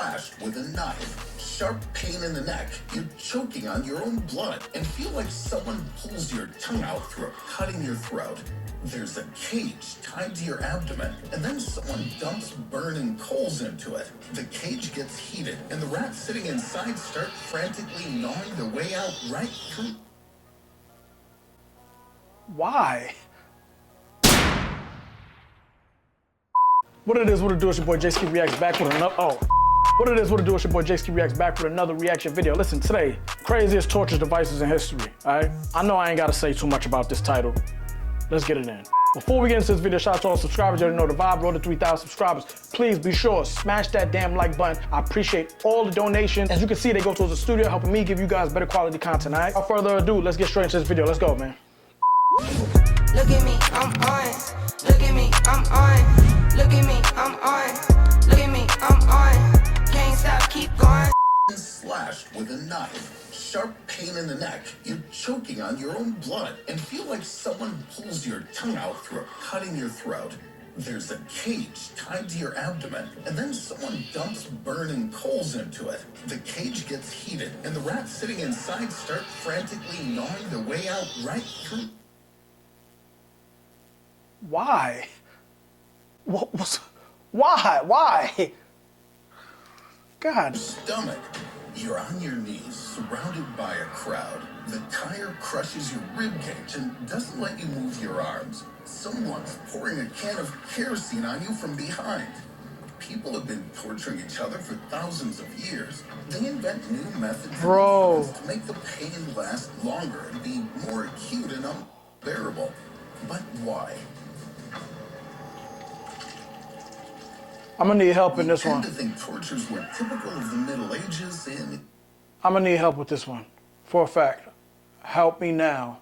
slashed with a knife, sharp pain in the neck, you're choking on your own blood, and feel like someone pulls your tongue out through cutting your throat. There's a cage tied to your abdomen, and then someone dumps burning coals into it. The cage gets heated, and the rats sitting inside start frantically gnawing their way out right through. Why? What it is, what it do, it's your boy J-Ski Reacts back with another, What it is, what it do, it's your boy J-Ski Reacts back with another reaction video. Listen, today, craziest torture devices in history, all right? I know I ain't gotta say too much about this title. Let's get it in. Before we get into this video, shout out to all the subscribers. You already know the vibe, roll to 3,000 subscribers. Please be sure, smash that damn like button. I appreciate all the donations. As you can see, they go towards the studio, helping me give you guys better quality content, all right? Without further ado, let's get straight into this video. Let's go, man. Look at me, I'm on. Look at me, I'm on. Look at me, I'm on. Look at me, I'm on. Can't stop, keep going. Slashed with a knife, sharp pain in the neck, you're choking on your own blood, and feel like someone pulls your tongue out through cutting your throat. There's a cage tied to your abdomen, and then someone dumps burning coals into it. The cage gets heated, and the rats sitting inside start frantically gnawing their way out right through. Why? Why? God. Stomach. You're on your knees, surrounded by a crowd. The tire crushes your ribcage and doesn't let you move your arms. Someone's pouring a can of kerosene on you from behind. People have been torturing each other for thousands of years. They invent new methods to make the pain last longer and be more acute and unbearable. But why? I'm gonna need help in this one. I tend to think tortures were typical of the Middle Ages and... I'm gonna need help with this one. For a fact. Help me now.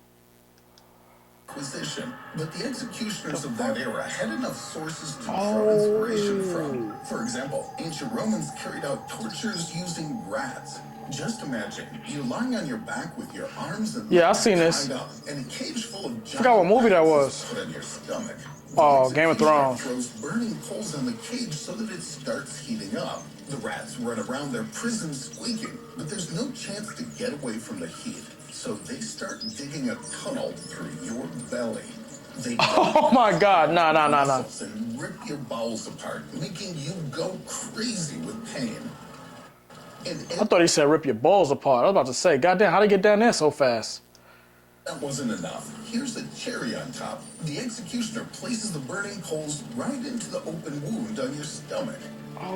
Inquisition. But the executioners of that era had enough sources to draw inspiration from. For example, ancient Romans carried out tortures using rats. Just imagine, you're lying on your back with your arms and I seen this. up, and a cage full of I forgot what movie that was. Put on your stomach. Oh, Game of Thrones. Throws burning coals on the cage so that it starts heating up. The rats run around their prison squeaking, but there's no chance to get away from the heat. So they start digging a tunnel through your belly. They oh my God, no. And rip your bowels apart, making you go crazy with pain. I thought he said rip your balls apart. I was about to say, goddamn, how'd he get down there so fast? That wasn't enough. Here's the cherry on top. The executioner places the burning coals right into the open wound on your stomach.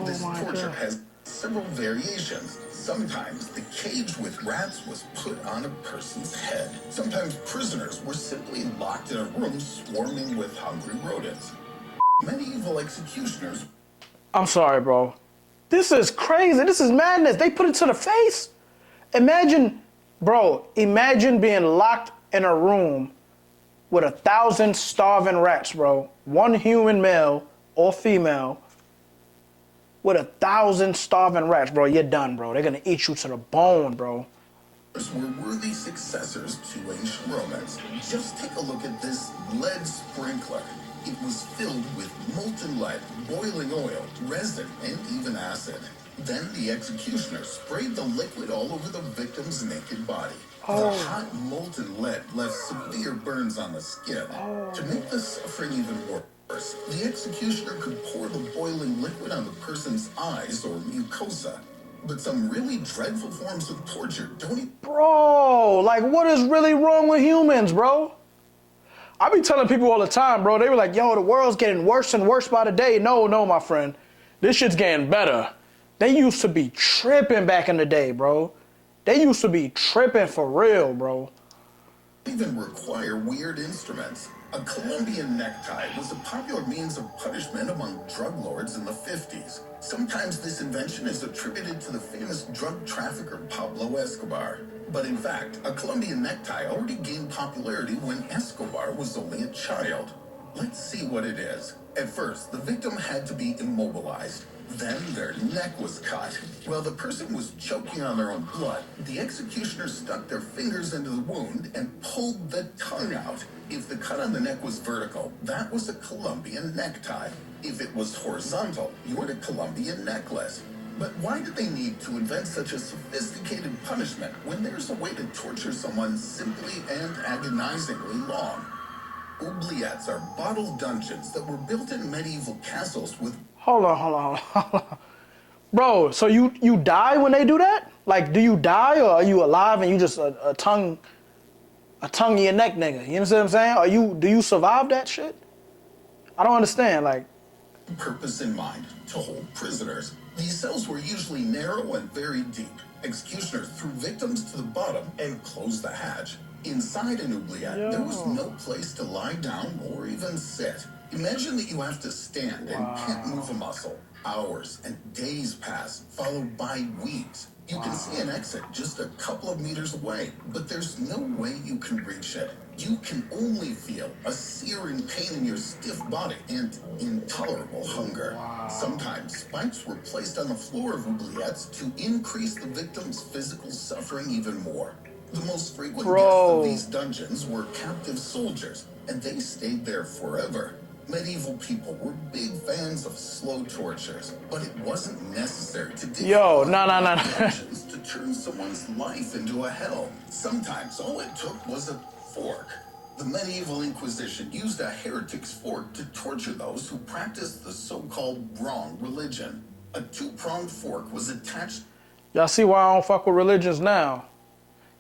This torture has several variations. Sometimes the cage with rats was put on a person's head. Sometimes prisoners were simply locked in a room swarming with hungry rodents. Medieval executioners... I'm sorry, bro. This is crazy. This is madness. They put it to the face. Imagine being locked in a room with 1,000 starving rats, bro. One human male or female with 1,000 starving rats, bro. You're done, bro. They're gonna eat you to the bone, bro. Were worthy successors to ancient Romans. Just take a look at this lead sprinkler. It was filled with molten lead, boiling oil, resin, and even acid. Then the executioner sprayed the liquid all over the victim's naked body. The hot molten lead left severe burns on the skin. To make the suffering even worse, the executioner could pour the boiling liquid on the person's eyes or mucosa. But some really dreadful forms of torture don't even... Bro, like what is really wrong with humans, bro? I be telling people all the time, bro, they were like, yo, the world's getting worse and worse by the day. No, my friend. This shit's getting better. They used to be tripping back in the day, bro. They used to be tripping for real, bro. Even require weird instruments. A Colombian necktie was a popular means of punishment among drug lords in the 50s. Sometimes this invention is attributed to the famous drug trafficker Pablo Escobar. But in fact, a Colombian necktie already gained popularity when Escobar was only a child. Let's see what it is. At first, the victim had to be immobilized. Then their neck was cut. While the person was choking on their own blood, the executioner stuck their fingers into the wound and pulled the tongue out. If the cut on the neck was vertical, that was a Colombian necktie. If it was horizontal, you had a Colombian necklace. But why did they need to invent such a sophisticated punishment when there's a way to torture someone simply and agonizingly long? Oubliettes are bottled dungeons that were built in medieval castles with... Hold on. Bro, so you die when they do that? Like, do you die or are you alive and you just a tongue in your neck nigga? You know what I'm saying? Do you survive that shit? I don't understand, like... Purpose in mind, to hold prisoners. These cells were usually narrow and very deep. Executioners threw victims to the bottom and closed the hatch. Inside an oubliette, there was no place to lie down or even sit. Imagine that you have to stand and can't move a muscle. Hours and days pass, followed by weeks. You can see an exit just a couple of meters away, but there's no way you can reach it. You can only feel a searing pain in your stiff body and intolerable hunger. Sometimes spikes were placed on the floor of oubliettes to increase the victim's physical suffering even more. The most frequent deaths of these dungeons were captive soldiers, and they stayed there forever. Medieval people were big fans of slow tortures, but it wasn't necessary to dig dungeons to turn someone's life into a hell. Sometimes all it took was a fork. The medieval Inquisition used a heretic's fork to torture those who practiced the so-called wrong religion. A two-pronged fork was attached... Y'all see why I don't fuck with religions now?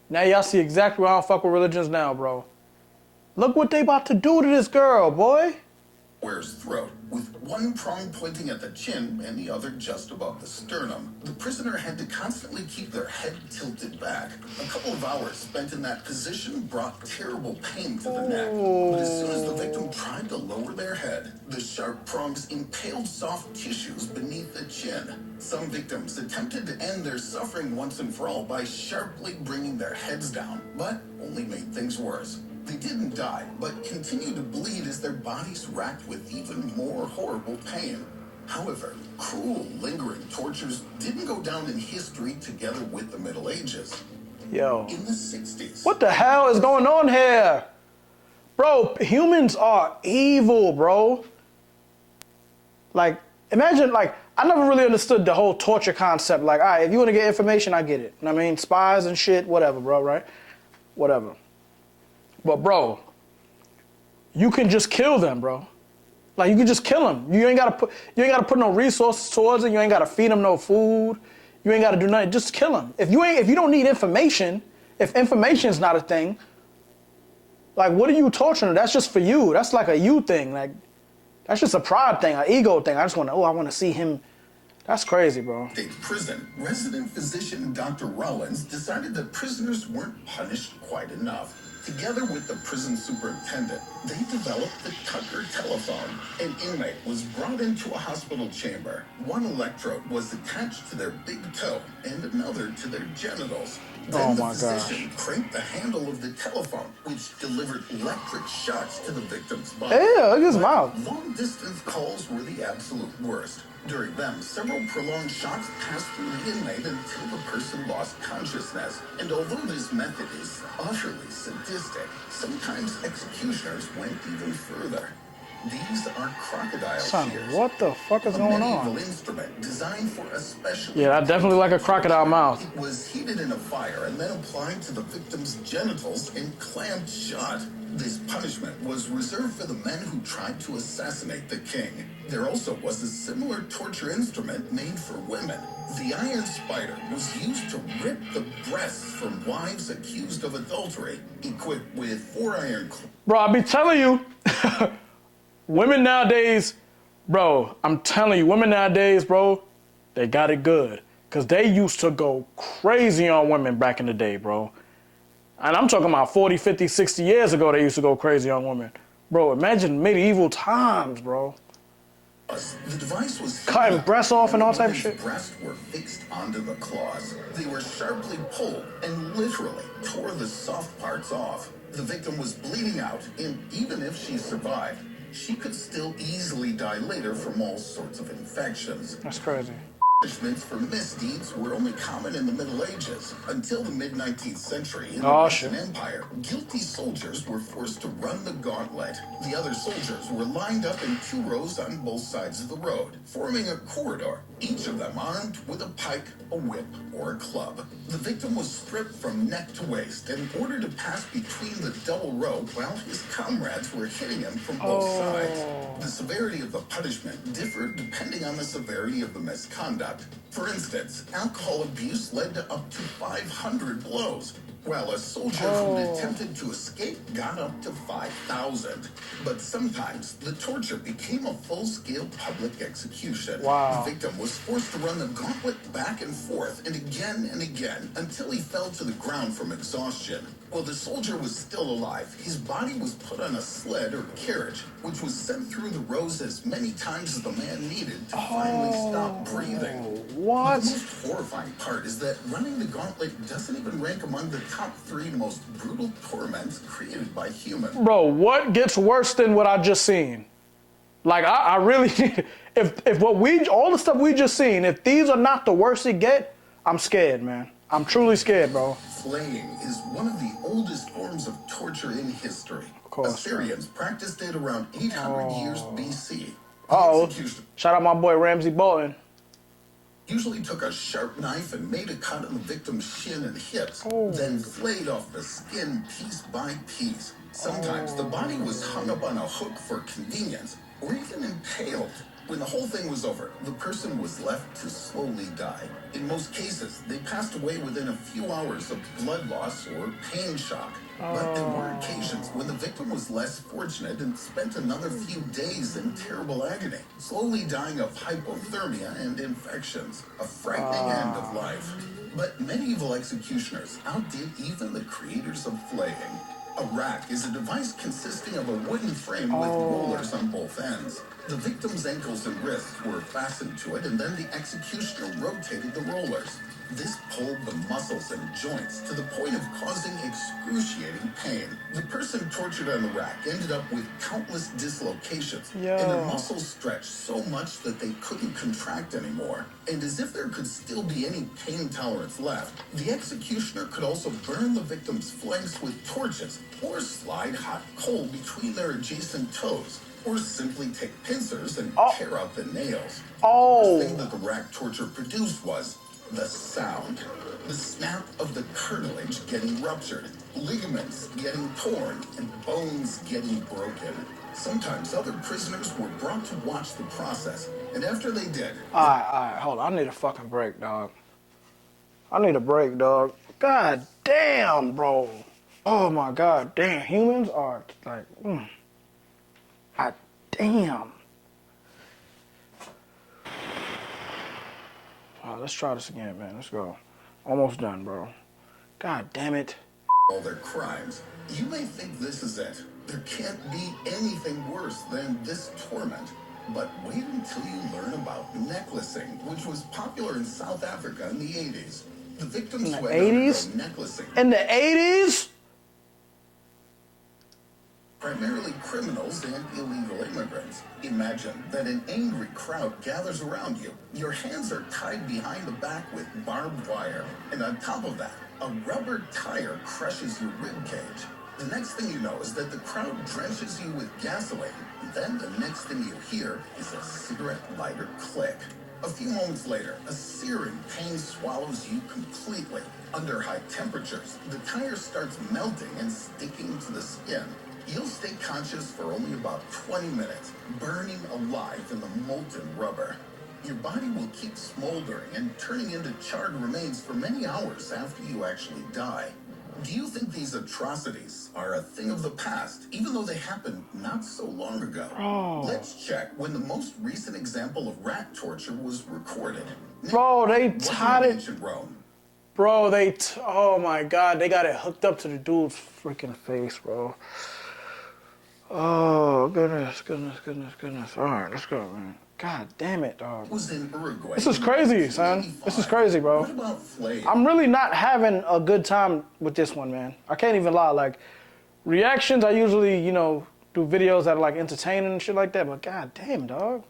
Now y'all see exactly why I don't fuck with religions now, bro. Look what they about to do to this girl, boy. Throat, with one prong pointing at the chin and the other just above the sternum. The prisoner had to constantly keep their head tilted back. A couple of hours spent in that position brought terrible pain to the neck. But as soon as the victim tried to lower their head, the sharp prongs impaled soft tissues beneath the chin. Some victims attempted to end their suffering once and for all by sharply bringing their heads down, but only made things worse. They didn't die, but continued to bleed as their bodies racked with even more horrible pain. However, cruel, lingering tortures didn't go down in history together with the Middle Ages. Yo. In the 60s... What the hell is going on here? Bro, humans are evil, bro. Like, imagine, like, I never really understood the whole torture concept. Like, all right, if you want to get information, I get it. You know what I mean? Spies and shit, whatever, bro, right? Whatever. But bro, you can just kill them, bro. Like you can just kill them. You ain't gotta put no resources towards it. You ain't gotta feed them no food. You ain't gotta do nothing. Just kill them. If you don't need information, if information's not a thing, like what are you torturing them? That's just for you. That's like a you thing. Like that's just a pride thing, an ego thing. I want to see him. That's crazy, bro. State prison. Resident physician Dr. Rollins decided that prisoners weren't punished quite enough. Together with the prison superintendent, they developed the Tucker telephone. An inmate was brought into a hospital chamber. One electrode was attached to their big toe and another to their genitals. Then the physician cranked the handle of the telephone, which delivered electric shocks to the victim's body. Yeah, look at his mouth. Long-distance calls were the absolute worst. During them, several prolonged shocks passed through the inmate until the person lost consciousness. And although this method is utterly sadistic, sometimes executioners went even further. These are crocodile shears. What the fuck is going on? A medieval instrument designed for a special... Yeah, I definitely like a crocodile mouth. It was heated in a fire and then applied to the victim's genitals and clamped shut. This punishment was reserved for the men who tried to assassinate the king. There also was a similar torture instrument made for women. The iron spider was used to rip the breasts from wives accused of adultery, equipped with 4 iron... Bro, I be telling you... Women nowadays, bro, I'm telling you, women nowadays, bro, they got it good. Because they used to go crazy on women back in the day, bro. And I'm talking about 40, 50, 60 years ago, they used to go crazy on women. Bro, imagine medieval times, bro. The device was cutting breasts off and all type of shit. Breasts were fixed onto the claws. They were sharply pulled and literally tore the soft parts off. The victim was bleeding out, and even if she survived, she could still easily die later from all sorts of infections. That's crazy. Punishments for misdeeds were only common in the Middle Ages. Until the mid-19th century, in the Oh, Russian shit. Empire, guilty soldiers were forced to run the gauntlet. The other soldiers were lined up in 2 rows on both sides of the road, forming a corridor, each of them armed with a pike, a whip, or a club. The victim was stripped from neck to waist and ordered to pass between the double row while his comrades were hitting him from both sides. The severity of the punishment differed depending on the severity of the misconduct. For instance, alcohol abuse led to up to 500 blows, while a soldier who attempted to escape got up to 5,000. But sometimes the torture became a full-scale public execution. Wow. The victim was forced to run the gauntlet back and forth and again until he fell to the ground from exhaustion. While the soldier was still alive, his body was put on a sled or carriage, which was sent through the rows as many times as the man needed to finally stop breathing. What? The most horrifying part is that running the gauntlet doesn't even rank among the top 3 most brutal torments created by humans. Bro, what gets worse than what I just seen? Like, I really, if all the stuff we just seen, if these are not the worst it get, I'm scared, man. I'm truly scared, bro. Flaying is one of the oldest forms of torture in history. Of course. Assyrians practiced it around 800 years BC. Execution Shout out my boy Ramsey Bolton. usually took a sharp knife and made a cut on the victim's shin and hips, then flayed off the skin piece by piece. Sometimes the body was hung up on a hook for convenience, or even impaled. When the whole thing was over, the person was left to slowly die. In most cases, they passed away within a few hours of blood loss or pain shock. But there were occasions when the victim was less fortunate and spent another few days in terrible agony, slowly dying of hypothermia and infections. A frightening end of life. But medieval executioners outdid even the creators of flaying. A rack is a device consisting of a wooden frame with rollers on both ends. The victim's ankles and wrists were fastened to it, and then the executioner rotated the rollers. This pulled the muscles and joints to the point of causing excruciating pain. The person tortured on the rack ended up with countless dislocations, and their muscles stretched so much that they couldn't contract anymore. And as if there could still be any pain tolerance left, the executioner could also burn the victim's flanks with torches, or slide hot coal between their adjacent toes, or simply take pincers and tear out the nails. The thing that the rack torture produced was the sound. The snap of the cartilage getting ruptured, ligaments getting torn, and bones getting broken. Sometimes other prisoners were brought to watch the process, and after they did... Alright, hold on. I need a fucking break, dog. I need a break, dog. God damn, bro. Oh my god, damn. Humans are like, God damn. Let's try this again, man. Let's go. Almost done, bro. God damn it. all their crimes. You may think this is it. There can't be anything worse than this torment. But wait until you learn about necklacing, which was popular in South Africa in the 80s. The victims who had undergone necklacing. In the 80s? Primarily criminals and illegal immigrants. Imagine that an angry crowd gathers around you. Your hands are tied behind the back with barbed wire. And on top of that, a rubber tire crushes your rib cage. The next thing you know is that the crowd drenches you with gasoline. And then the next thing you hear is a cigarette lighter click. A few moments later, a searing pain swallows you completely. Under high temperatures, the tire starts melting and sticking to the skin. You'll stay conscious for only about 20 minutes, burning alive in the molten rubber. Your body will keep smoldering and turning into charred remains for many hours after you actually die. Do you think these atrocities are a thing of the past, even though they happened not so long ago? Let's check when the most recent example of rat torture was recorded. Bro, they tied it. Ancient Rome. Bro, oh my God, they got it hooked up to the dude's freaking face, bro. Oh, goodness. All right, let's go, man. God damn it, dog. Was in Uruguay. This is crazy, son. This is crazy, bro. What about flaying? I'm really not having a good time with this one, man. I can't even lie. Like, reactions, I usually, do videos that are, like, entertaining and shit like that. But god damn, dog.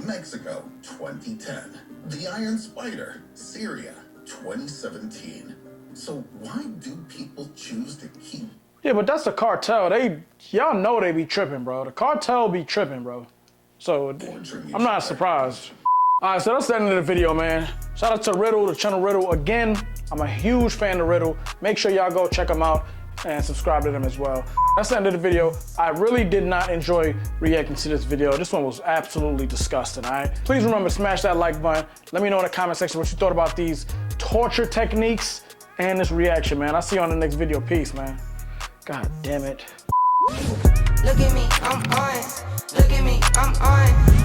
Mexico, 2010. The Iron Spider, Syria, 2017. So why do people choose to keep? Yeah, but that's the cartel. Y'all know they be tripping, bro. The cartel be tripping, bro. So I'm not surprised. All right, so that's the end of the video, man. Shout out to Riddle, the channel Riddle. Again, I'm a huge fan of Riddle. Make sure y'all go check him out and subscribe to them as well. That's the end of the video. I really did not enjoy reacting to this video. This one was absolutely disgusting, all right? Please remember to smash that like button. Let me know in the comment section what you thought about these torture techniques and this reaction, man. I'll see you on the next video. Peace, man. God damn it. Look at me, I'm on. Look at me, I'm on.